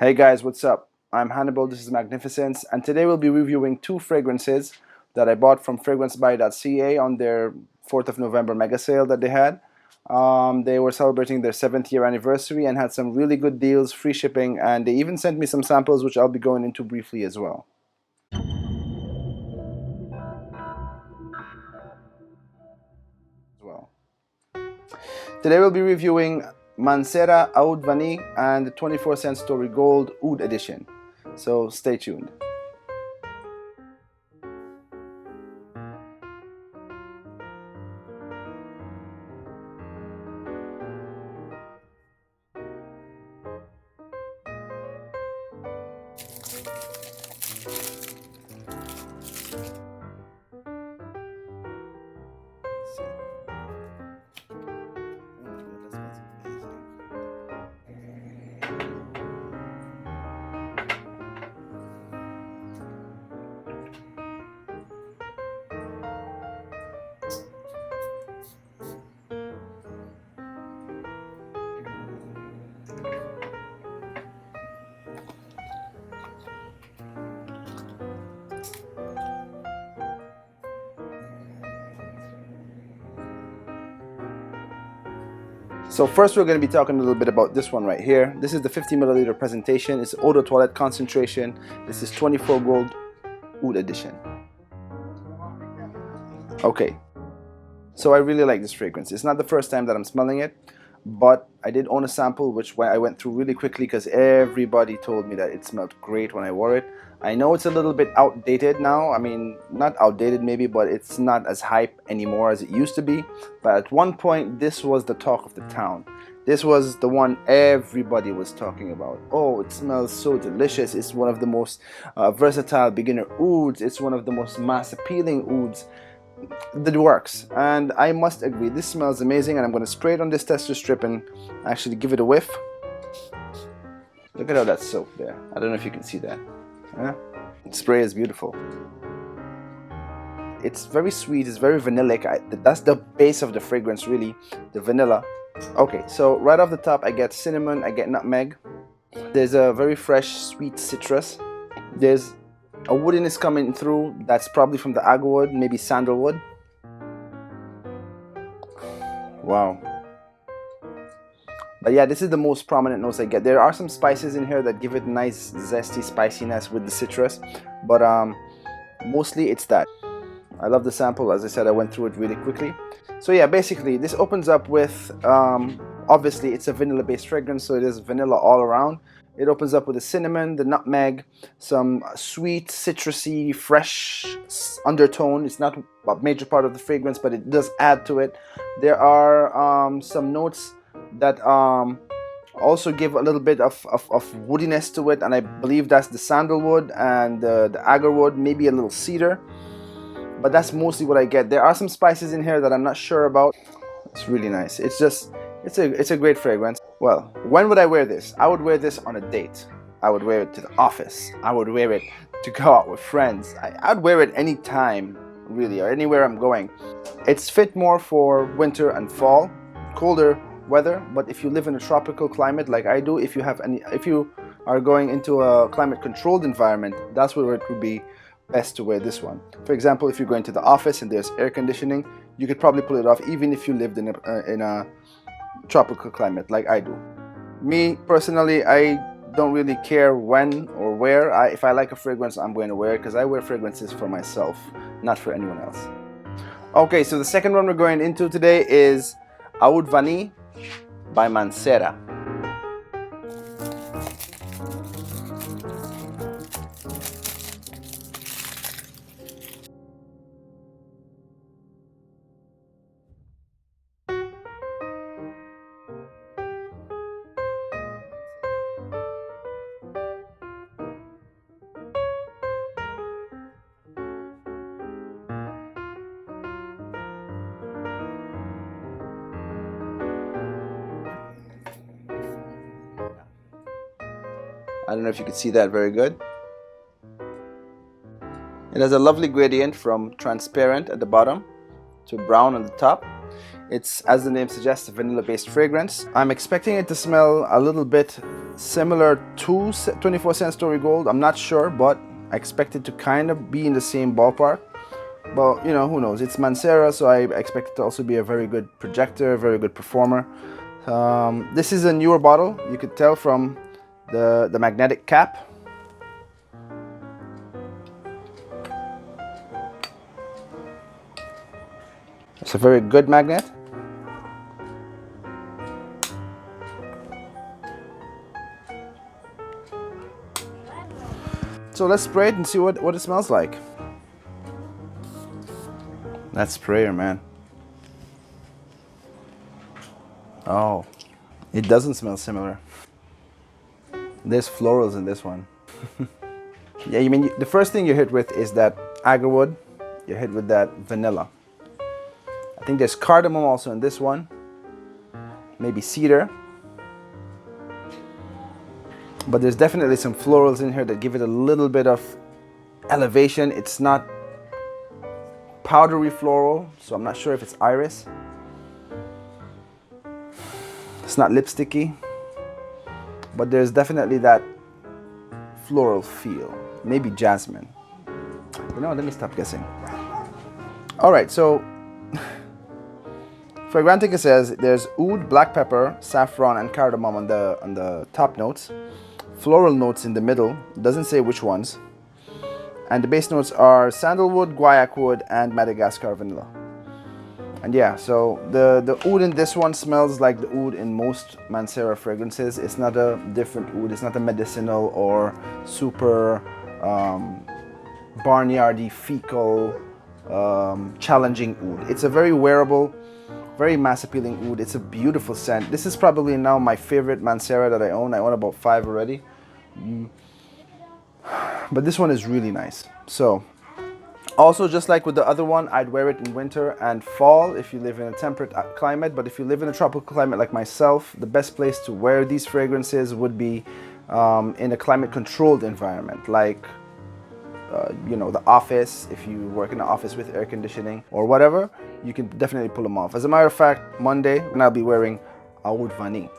Hey guys, what's up? I'm Hannibal, this is Magnificence, and today we'll be reviewing two fragrances that I bought from fragrancebuy.ca on their 4th of November mega sale that they had. They were celebrating their 7th year anniversary and had some really good deals, free shipping, and they even sent me some samples which I'll be going into briefly as well. Today we'll be reviewing Mancera Oud Vanille and the 24 Scentstory Gold Oud Edition. So stay tuned. So first we're going to be talking a little bit about this one right here. This is the 50 milliliter presentation. It's Eau de Toilette concentration. This is 24 Gold Oud Edition. Okay, so I really like this fragrance. It's not the first time that I'm smelling it, but I did own a sample which I went through really quickly because everybody told me that it smelled great when I wore it. I know it's a little bit outdated now. I mean, not outdated maybe, but it's not as hype anymore as it used to be. But at one point, this was the talk of the town. This was the one everybody was talking about. Oh, it smells so delicious. It's one of the most versatile beginner ouds. It's one of the most mass appealing ouds that works. And I must agree, this smells amazing. And I'm going to spray it on this tester strip and actually give it a whiff. Look at how that's soaked there. I don't know if you can see that. Yeah. The spray is beautiful. It's very sweet, it's very vanillic. That's the base of the fragrance, really, the vanilla. Okay, so right off the top I get cinnamon, I get nutmeg. There's a very fresh sweet citrus. There's a woodiness coming through that's probably from the agarwood, maybe sandalwood. Wow. But yeah, this is the most prominent notes I get. There are some spices in here that give it nice zesty spiciness with the citrus, but mostly it's that. I love the sample. As I said, I went through it really quickly. So yeah, basically this opens up with obviously it's a vanilla based fragrance, so it is vanilla all around. It opens up with the cinnamon, the nutmeg, some sweet citrusy fresh undertone. It's not a major part of the fragrance, but it does add to it. There are some notes that also give a little bit of woodiness to it, and I believe that's the sandalwood and the agarwood, maybe a little cedar, but that's mostly what I get. There are some spices in here that I'm not sure about. It's really nice. It's a great fragrance. Well, when would I wear this? I would wear this on a date. I would wear it to the office. I would wear it to go out with friends. I'd wear it anytime, really, or anywhere I'm going. It's fit more for winter and fall, colder weather, but if you live in a tropical climate like I do, if you are going into a climate controlled environment, that's where it would be best to wear this one. For example, if you're going to the office and there's air conditioning, you could probably pull it off even if you lived in a tropical climate like I do. Me personally, I don't really care when or where. If I like a fragrance, I'm going to wear it because I wear fragrances for myself, not for anyone else. Okay, so the second one we're going into today is Oud Vanille by Mancera. I don't know if you can see that very good. It has a lovely gradient from transparent at the bottom to brown on the top. It's, as the name suggests, a vanilla based fragrance. I'm expecting it to smell a little bit similar to 24 Scentstory Gold. I'm not sure, but I expect it to kind of be in the same ballpark. But you know, who knows? It's Mancera, so I expect it to also be a very good projector, very good performer. This is a newer bottle. You could tell from the magnetic cap. It's a very good magnet. So let's spray it and see what it smells like. That sprayer, man. Oh, it doesn't smell similar. There's florals in this one. Yeah, you mean the first thing you hit with is that agarwood. You hit with that vanilla. I think there's cardamom also in this one. Maybe cedar. But there's definitely some florals in here that give it a little bit of elevation. It's not powdery floral, so I'm not sure if it's iris. It's not lipsticky, but there's definitely that floral feel. Maybe jasmine. You know, let me stop guessing. All right, so Fragrantica says there's oud, black pepper, saffron, and cardamom on the top notes. Floral notes in the middle. It doesn't say which ones. And the base notes are sandalwood, guaiac wood, and Madagascar vanilla. And yeah, so the oud in this one smells like the oud in most Mancera fragrances. It's not a different oud. It's not a medicinal or super barnyardy, fecal, challenging oud. It's a very wearable, very mass appealing oud. It's a beautiful scent. This is probably now my favorite Mancera that I own. I own about 5 already. But this one is really nice. So also, just like with the other one, I'd wear it in winter and fall if you live in a temperate climate. But if you live in a tropical climate like myself, the best place to wear these fragrances would be in a climate controlled environment, like you know, the office. If you work in an office with air conditioning or whatever, you can definitely pull them off. As a matter of fact, Monday, I'll be wearing Oud Vanille.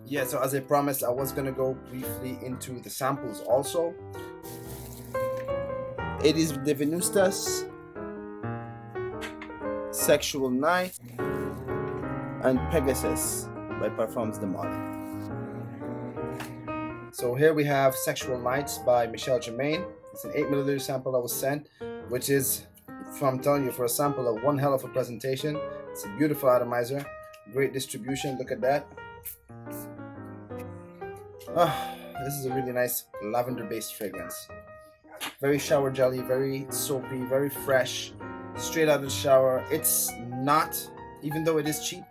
Yeah, so as I promised, I was gonna go briefly into the samples also. It is the Venustas, Sexual Night, and Pegasus by Perfumes de Mole. So here we have Sexual Nights by Michel Germain. It's an 8 milliliter sample that was sent, which is, I'm telling you, for a sample of one hell of a presentation. It's a beautiful atomizer, great distribution. Look at that. This is a really nice lavender-based fragrance. Very shower jelly, very soapy, very fresh, straight out of the shower. It's not, even though it is cheap,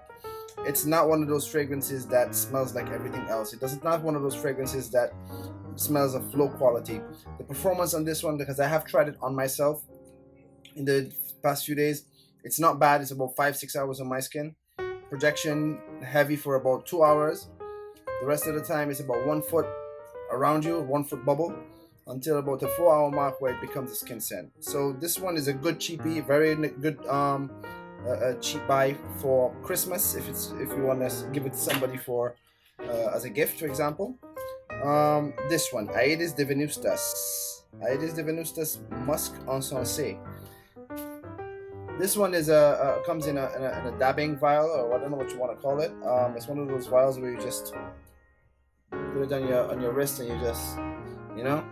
it's not one of those fragrances that smells like everything else. It doesn't not one of those fragrances that smells of low quality. The performance on this one, because I have tried it on myself in the past few days, it's not bad. It's about 5-6 hours on my skin. Projection heavy for about 2 hours. The rest of the time it's about 1 foot around you, 1 foot bubble, until about the 4 hour mark where it becomes a skin scent. So this one is a good cheapie, very good cheap buy for Christmas if you want to give it to somebody for as a gift, for example. This one, Aedes de Venustas. Aedes de Venustas Musk Encensé. This one is comes in a dabbing vial, or I don't know what you want to call it. It's one of those vials where you just put it on your wrist and you just, you know.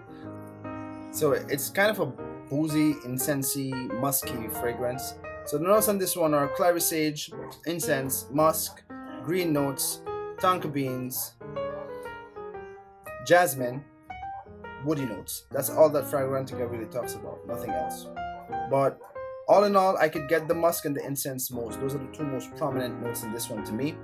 So it's kind of a boozy, incensey, musky fragrance. So the notes on this one are clary sage, incense, musk, green notes, tonka beans, jasmine, woody notes. That's all that Fragrantica really talks about, nothing else. But all in all, I could get the musk and the incense most. Those are the two most prominent notes in this one to me.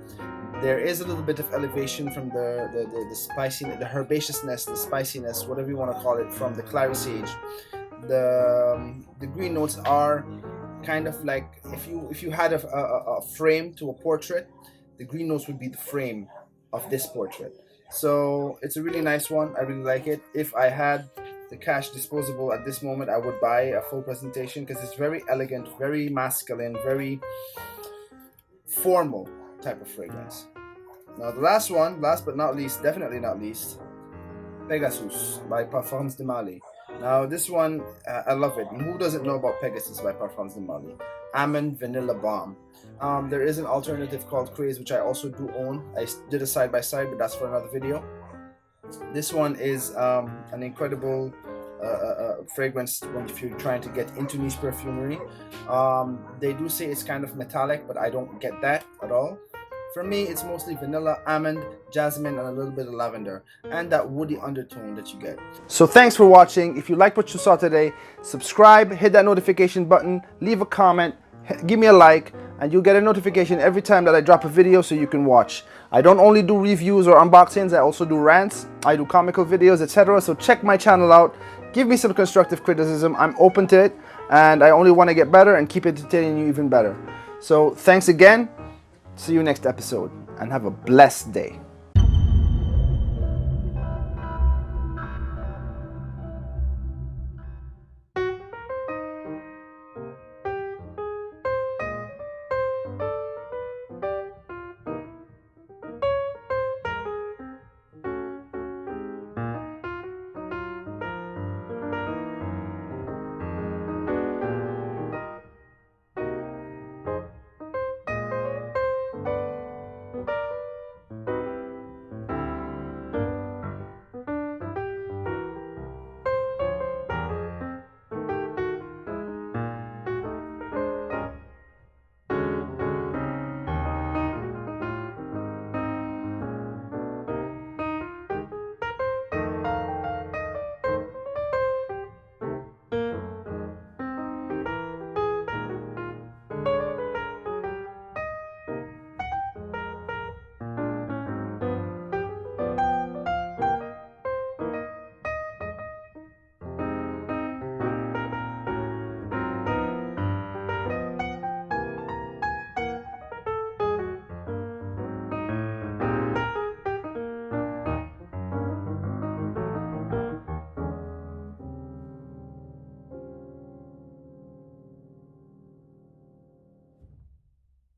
There is a little bit of elevation from the spiciness, the herbaceousness, the spiciness, whatever you want to call it, from the clary sage. The green notes are kind of like, if you had a frame to a portrait, the green notes would be the frame of this portrait. So it's a really nice one. I really like it. If I had the cash disposable at this moment, I would buy a full presentation because it's very elegant, very masculine, very formal type of fragrance. Now the last one, last but not least, definitely not least, Pegasus by Parfums de Mali. Now this one, I love it. And who doesn't know about Pegasus by Parfums de Mali? Almond Vanilla Balm. There is an alternative called Craze, which I also do own. I did a side-by-side, but that's for another video. This one is an incredible fragrance if you're trying to get into niche perfumery. They do say it's kind of metallic, but I don't get that at all. For me, it's mostly vanilla, almond, jasmine, and a little bit of lavender, and that woody undertone that you get. So thanks for watching. If you liked what you saw today, subscribe, hit that notification button, leave a comment, give me a like, and you'll get a notification every time that I drop a video so you can watch. I don't only do reviews or unboxings, I also do rants, I do comical videos, etc. So check my channel out, give me some constructive criticism, I'm open to it, and I only want to get better and keep entertaining you even better. So thanks again. See you next episode, and have a blessed day.